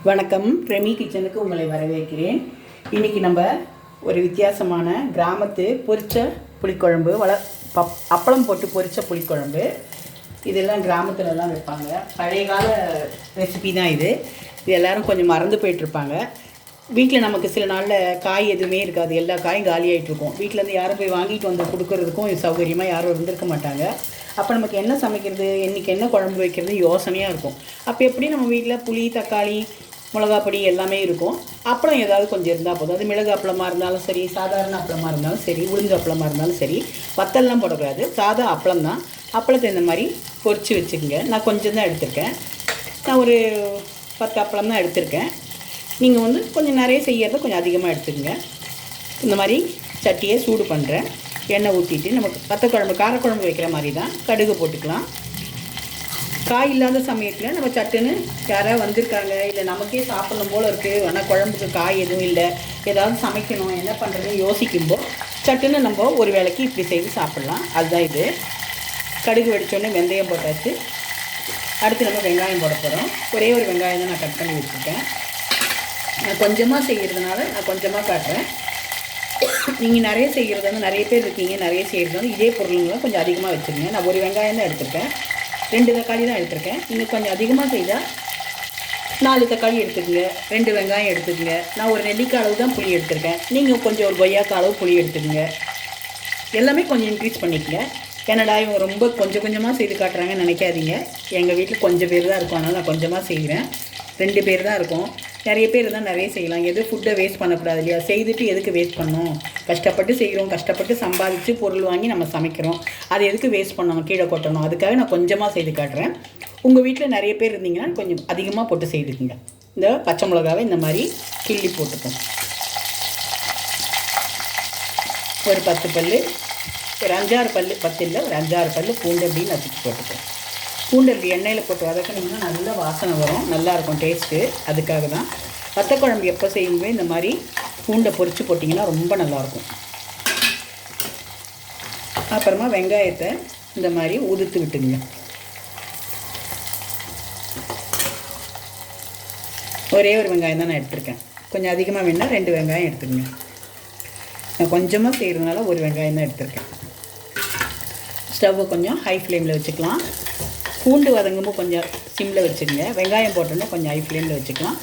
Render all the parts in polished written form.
வணக்கம். ரெமி கிச்சனுக்கு உங்களை வரவேற்கிறேன். இன்றைக்கி நம்ம ஒரு வித்தியாசமான கிராமத்து பொரிச்ச புளிக்குழம்பு, அப்பளம் போட்டு பொரிச்ச புளிக்குழம்பு, இதெல்லாம் கிராமத்துலலாம் வைப்பாங்க. பழைய கால ரெசிபி தான் இது. எல்லோரும் கொஞ்சம் மறந்து போயிட்டுருப்பாங்க. வீட்டில் நமக்கு சில நாளில் காய் எதுவுமே இருக்காது, எல்லா காயும் காலியாகிட்ருக்கும். வீட்டிலேருந்து யாரும் போய் வாங்கிட்டு வந்து கொடுக்கறதுக்கும் சௌகரியமாக யாரும் இருந்திருக்க மாட்டாங்க. அப்போ நமக்கு என்ன சமைக்கிறது, இன்றைக்கி என்ன குழம்பு வைக்கிறது யோசனையாக இருக்கும். அப்போ எப்படி நம்ம வீட்டில் புளி, தக்காளி, மிளகாப்பொடி எல்லாமே இருக்கும். அப்பளம் ஏதாவது கொஞ்சம் இருந்தால் போதும். அது மிளகு அப்பளமாக இருந்தாலும் சரி, சாதாரண அப்பளமாக இருந்தாலும் சரி, உளுந்து அப்பளமாக இருந்தாலும் சரி, வத்தல்லாம் போடக்கூடாது, சாதா அப்பளம் தான். அப்பளத்தை இந்த மாதிரி பொரித்து வச்சுக்கோங்க. நான் கொஞ்சம் தான் எடுத்திருக்கேன். நான் ஒரு 10 அப்பளம் தான் எடுத்திருக்கேன். நீங்கள் கொஞ்சம் நிறைய செய்யறத கொஞ்சம் அதிகமாக எடுத்துக்கோங்க. இந்த மாதிரி சட்டியை சூடு பண்ணுறேன். எண்ணெய் ஊற்றிட்டு நமக்கு வத்தக்குழம்பு, காரக்குழம்பு வைக்கிற மாதிரி தான். கடுகு போட்டுக்கலாம். காய் இல்லாத சமயத்தில் நம்ம சட்டுன்னு யாராவது வந்திருக்காங்க, இல்லை நமக்கே சாப்பிடணும் போல் இருக்குது, ஆனால் குழம்புக்கு காய் எதுவும் இல்லை, ஏதாவது சமைக்கணும், என்ன பண்ணுறதுன்னு யோசிக்கும்போது சட்டுன்னு நம்ம ஒரு வேளைக்கு இப்படி செய்து சாப்பிட்லாம். அதுதான் இது. கடுகு வெடித்தோடனே வெந்தயம் போட்டாச்சு. அடுத்து நம்ம வெங்காயம் போட போகிறோம். ஒரே ஒரு வெங்காயம் தான் நான் கட் பண்ணி வச்சுருக்கேன். நான் கொஞ்சமாக செய்கிறதுனால நான் கொஞ்சமாக காட்டுறேன். நீங்கள் நிறைய செய்கிறது நிறைய பேர் இருக்கீங்க, நிறைய செய்கிறது இதே பொருளுங்களாம் கொஞ்சம் அதிகமாக வச்சுருங்க. நான் ஒரு வெங்காயம் தான் எடுத்திருக்கேன், 2 தக்காளி தான் எடுத்திருக்கேன். நீங்கள் கொஞ்சம் அதிகமாக செய்தால் 4 தக்காளி எடுத்துக்கோங்க, 2 வெங்காயம் எடுத்துக்கோங்க. நான் ஒரு நெல்லிக்காய் அளவு தான் புளி எடுத்திருக்கேன். நீங்கள் கொஞ்சம் ஒரு கொய்யாக்காய் அளவு புளி எடுத்துக்கோங்க. எல்லாமே கொஞ்சம் இன்க்ரீஸ் பண்ணிக்கங்க. என்னடா இவங்க ரொம்ப கொஞ்சமாக செய்து காட்டுறாங்கன்னு நினைக்காதீங்க. எங்கள் வீட்டில் கொஞ்சம் பேர் தான் இருக்கும், அதனால் நான் கொஞ்சமாக செய்கிறேன். 2 பேர் தான் இருக்கும். நிறைய பேர் தான் நிறைய செய்யலாம். எது ஃபுட்டை வேஸ்ட் பண்ணக்கூடாது இல்லையா? செய்துட்டு எதுக்கு வேஸ்ட் பண்ணணும்? கஷ்டப்பட்டு செய்கிறோம், கஷ்டப்பட்டு சம்பாதிச்சு பொருள் வாங்கி நம்ம சமைக்கிறோம். அது எதுக்கு வேஸ்ட் பண்ணணும், கீழே கொட்டணும்? அதுக்காக நான் கொஞ்சமாக செய்து காட்டுறேன். உங்கள் வீட்டில் நிறைய பேர் இருந்தீங்கன்னா கொஞ்சம் அதிகமாக போட்டு செய்துக்குங்க. இந்த பச்சை மிளகாவை இந்த மாதிரி கிள்ளி போட்டுப்போம். ஒரு 10 பல், ஒரு 5-6 பல், 10 இல்லை ஒரு 5-6 பல் பூண்டு அப்படின்னு நசுக்கி போட்டுப்போம். பூண்டு அப்படி எண்ணெயில் போட்டு வதக்கினீங்கன்னா நல்ல வாசனை வரும், நல்லாயிருக்கும் டேஸ்ட்டு. அதுக்காக தான் வத்தக்குழம்பு எப்போ செய்யும்போது இந்த மாதிரி பூண்டை பொரித்து போட்டிங்கன்னா ரொம்ப நல்லாயிருக்கும். அப்புறமா வெங்காயத்தை இந்த மாதிரி உதுத்து விட்டுங்க. ஒரே ஒரு வெங்காயம் தான் நான் எடுத்திருக்கேன். கொஞ்சம் அதிகமாக வேணுன்னா 2 வெங்காயம் எடுத்துக்கங்க. நான் கொஞ்சமாக செய்கிறதுனால ஒரு வெங்காயம் தான் எடுத்திருக்கேன். ஸ்டவ்வை கொஞ்சம் ஹை ஃப்ளேமில் வச்சுக்கலாம். பூண்டு வதங்கும்போது கொஞ்சம் சிம்மில் வச்சுக்கோங்க. வெங்காயம் போட்டோன்னா கொஞ்சம் ஹை ஃப்ளேமில் வச்சுக்கலாம்.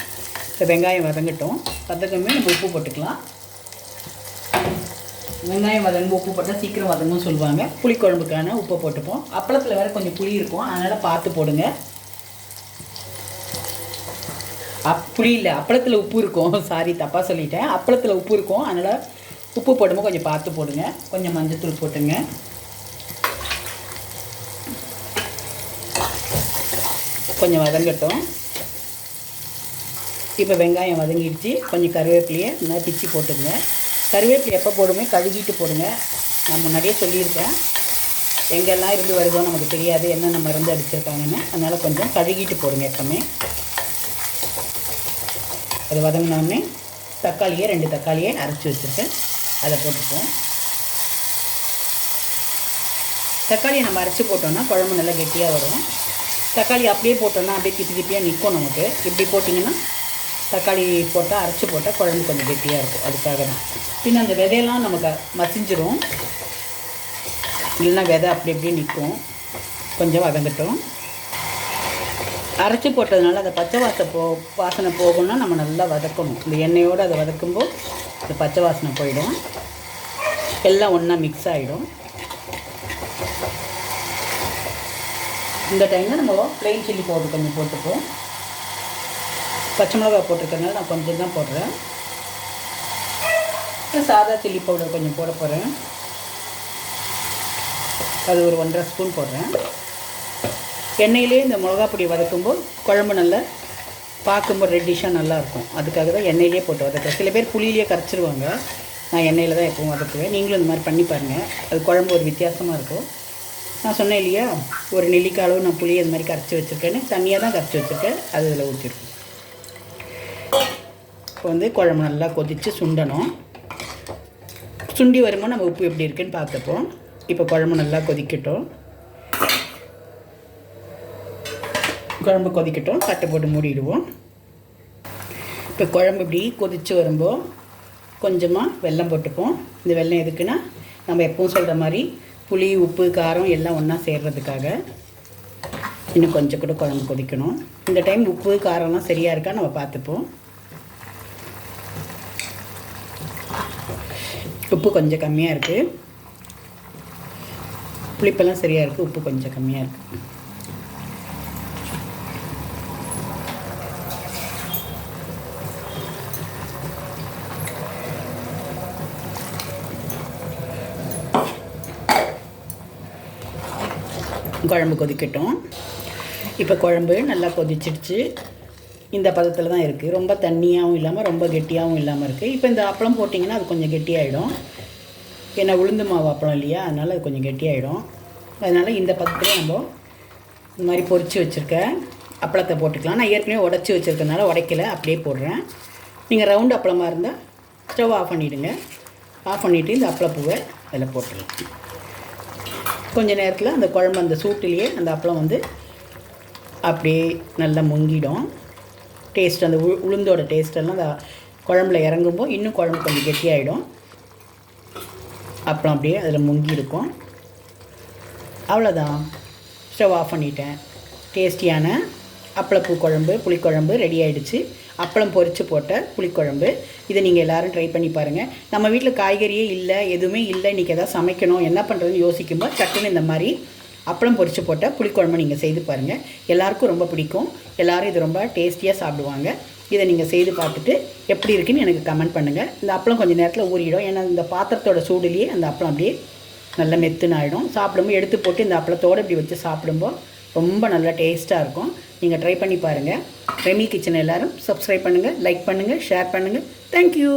இப்போ வெங்காயம் வதங்கட்டும். வதங்கமே நம்ம உப்பு போட்டுக்கலாம். வெங்காயம் வதங்கும் உப்பு போட்டால் சீக்கிரம் வதங்கும் சொல்லுவாங்க. புளிக்குழம்புக்கான உப்பு போட்டுப்போம். அப்பளத்தில் வேறு கொஞ்சம் புளி இருக்கும், அதனால் பார்த்து போடுங்க. புளி இல்லை, அப்பளத்தில் உப்பு இருக்கும். சாரி, தப்பாக சொல்லிட்டேன். அப்பளத்தில் உப்பு இருக்கும், அதனால் உப்பு போடும்போது கொஞ்சம் பார்த்து போடுங்க. கொஞ்சம் மஞ்சத்தூள் போட்டுங்க. கொஞ்சம் வதங்கட்டும். இப்போ வெங்காயம் வதங்கிடுச்சு. கொஞ்சம் கருவேப்பிலையை இந்த பிச்சு போட்டுங்க. கருவேப்பிலை எப்போ போடுமே கழுகிட்டு போடுங்க. நான் முன்னாடியே சொல்லியிருக்கேன், எங்கெல்லாம் இருந்து வருதோ நமக்கு தெரியாது, என்னென்ன மருந்து அடிச்சிருக்காங்கன்னு. அதனால் கொஞ்சம் கழுகிட்டு போடுங்க எப்பவுமே. அது வதங்கினோடனே தக்காளியை 2 தக்காளியை அரைச்சி வச்சுருக்கேன், அதை போட்டுப்போம். தக்காளியை நம்ம அரைச்சி போட்டோம்னா குழம்பு நல்லா கெட்டியாக வரும். தக்காளி அப்படியே போட்டோன்னா அப்படியே திப்பி திப்பியாக நிற்கும் நமக்கு. இப்படி போட்டிங்கன்னா தக்காளி போட்டால், அரைச்சி போட்டால் குழம்பு கொஞ்சம் கெட்டியாக இருக்கும். அதுக்காக தான். பின்ன அந்த விதையெல்லாம் நமக்கு மசிஞ்சிரும், இல்லைன்னா விதை அப்படி அப்படியே நிற்கும். கொஞ்சம் வதங்கட்டும். அரைச்சி போட்டதுனால அந்த பச்சை வாசனை போகணும்னா நம்ம நல்லா வதக்கணும். இந்த எண்ணெயோடு அதை வதக்கும்போது அந்த பச்சை வாசனை போயிடும், எல்லாம் ஒன்றா மிக்ஸ் ஆகிடும். இந்த டைமில் நம்ம ப்ளெயின் சில்லி பவுடர் கொஞ்சம் போட்டுப்போம். பச்சை மிளகா போட்டிருக்கறதுனால நான் கொஞ்சம் தான் போடுறேன். சாதா சில்லி பவுடர் கொஞ்சம் போட போகிறேன். அது ஒரு 1.5 ஸ்பூன் போடுறேன். எண்ணெயிலே இந்த மிளகா பொடி வதக்கும்போது குழம்பு நல்லா பார்க்கும்போது ரெட்டிஷாக நல்லாயிருக்கும். அதுக்காக தான் எண்ணெயிலே போட்டு வதக்குறேன். சில பேர் புளியிலே கரைச்சிருவாங்க. நான் எண்ணெயில் தான் எப்பவும் வதக்குவேன். நீங்களும் இந்த மாதிரி பண்ணி பாருங்கள். அது குழம்பு ஒரு வித்தியாசமாக இருக்கும். நான் சொன்னேன் இல்லையா, ஒரு நெல்லிக்காய் அளவு நான் புளி அது மாதிரி கரைச்சி வச்சுருக்கேன்னு, தண்ணியாக தான் கரைச்சி வச்சுருக்கேன். அது இதில் ஊற்றிருக்கேன். இப்போ குழம்பு நல்லா கொதித்து சுண்டணும். சுண்டி வரும்போது நம்ம உப்பு எப்படி இருக்குன்னு பார்த்துப்போம். இப்போ குழம்பு நல்லா கொதிக்கட்டும். குழம்பு கொதிக்கட்டும். தட்டை போட்டு மூடிடுவோம். இப்போ குழம்பு இப்படி கொதித்து வரும்போது கொஞ்சமாக வெல்லம் போட்டுப்போம். இந்த வெல்லம் எதுக்குன்னா நம்ம எப்பவும் சொல்கிற மாதிரி புளி உப்பு காரம் எல்லாம் ஒன்றா சேர்கிறதுக்காக. இன்னும் கொஞ்சம் கூட குழம்பு கொதிக்கணும். இந்த டைம் உப்பு காரம்லாம் சரியாக இருக்கா நம்ம பார்த்துப்போம். உப்பு கொஞ்சம் கம்மியாக இருக்குது, புளிப்பெல்லாம் சரியாக இருக்குது, உப்பு கொஞ்சம் கம்மியாக இருக்குது. குழம்பு கொதிக்கட்டும். இப்போ குழம்பு நல்லா கொதிச்சிடுச்சு. இந்த பதத்தில் தான் இருக்குது. ரொம்ப தண்ணியாகவும் இல்லாமல் ரொம்ப கெட்டியாகவும் இல்லாமல் இருக்குது. இப்போ இந்த அப்பளம் போட்டிங்கன்னா அது கொஞ்சம் கெட்டியாகிடும். ஏன்னா உளுந்து மாவு அப்பளம் இல்லையா, அதனால் அது கொஞ்சம் கெட்டியாகிடும். அதனால் இந்த பதத்தில் நம்ம இந்த மாதிரி பொரித்து வச்சுருக்க அப்பளத்தை போட்டுக்கலாம். நான் ஏற்கனவே உடச்சி வச்சுருக்கனால உடைக்கலை, அப்படியே போடுறேன். நீங்கள் ரவுண்டு அப்பளமாக இருந்தால் ஸ்டவ் ஆஃப் பண்ணிவிடுங்க. ஆஃப் பண்ணிவிட்டு இந்த அப்பளப்பூவை அதில் போட்டுடலாம். கொஞ்சம் நேரத்தில் அந்த குழம்பு அந்த சூட்டிலேயே அந்த அப்பளம் வந்து அப்படியே நல்லா முங்கிடும். டேஸ்ட் அந்த உளுந்தோட டேஸ்ட்டெல்லாம் அந்த குழம்புல இறங்கும்போது இன்னும் குழம்பு கொஞ்சம் கெட்டியாகிடும். அப்பளம் அப்படியே அதில் முங்கி இருக்கும். அவ்வளோதான், ஸ்டவ் ஆஃப் பண்ணிட்டேன். டேஸ்டியான அப்பளப்பூ குழம்பு புளிக்குழம்பு ரெடி ஆகிடுச்சு. அப்பளம் பொரித்து போட்ட புளிக்குழம்பு. இதை நீங்கள் எல்லோரும் ட்ரை பண்ணி பாருங்கள். நம்ம வீட்டில் காய்கறியே இல்லை, எதுவுமே இல்லை, இன்றைக்கி எதாவது சமைக்கணும் என்ன பண்ணுறதுன்னு யோசிக்கும்போது சட்டுன்னு இந்த மாதிரி அப்பளம் பொரித்து போட்ட புளிக்குழம்பு நீங்கள் செய்து பாருங்கள். எல்லாருக்கும் ரொம்ப பிடிக்கும். எல்லோரும் இது ரொம்ப டேஸ்டியாக சாப்பிடுவாங்க. இதை நீங்கள் செய்து பார்த்துட்டு எப்படி இருக்குன்னு எனக்கு கமெண்ட் பண்ணுங்கள். இந்த அப்பளம் கொஞ்சம் நேரத்தில் ஊறிடும். ஏன்னா இந்த பாத்திரத்தோட சூடுலேயே அந்த அப்பளம் அப்படியே நல்லா மெத்துன்னு ஆகிடும். சாப்பிடும்போது எடுத்து போட்டு இந்த அப்பளத்தோடு இப்படி வச்சு சாப்பிடும்போது ரொம்ப நல்லா டேஸ்ட்டாக இருக்கும். நீங்கள் ட்ரை பண்ணி பாருங்கள். ரெமி கிச்சன் எல்லோரும் சப்ஸ்கிரைப் பண்ணுங்கள், லைக் பண்ணுங்கள், ஷேர் பண்ணுங்கள். தேங்க்யூ.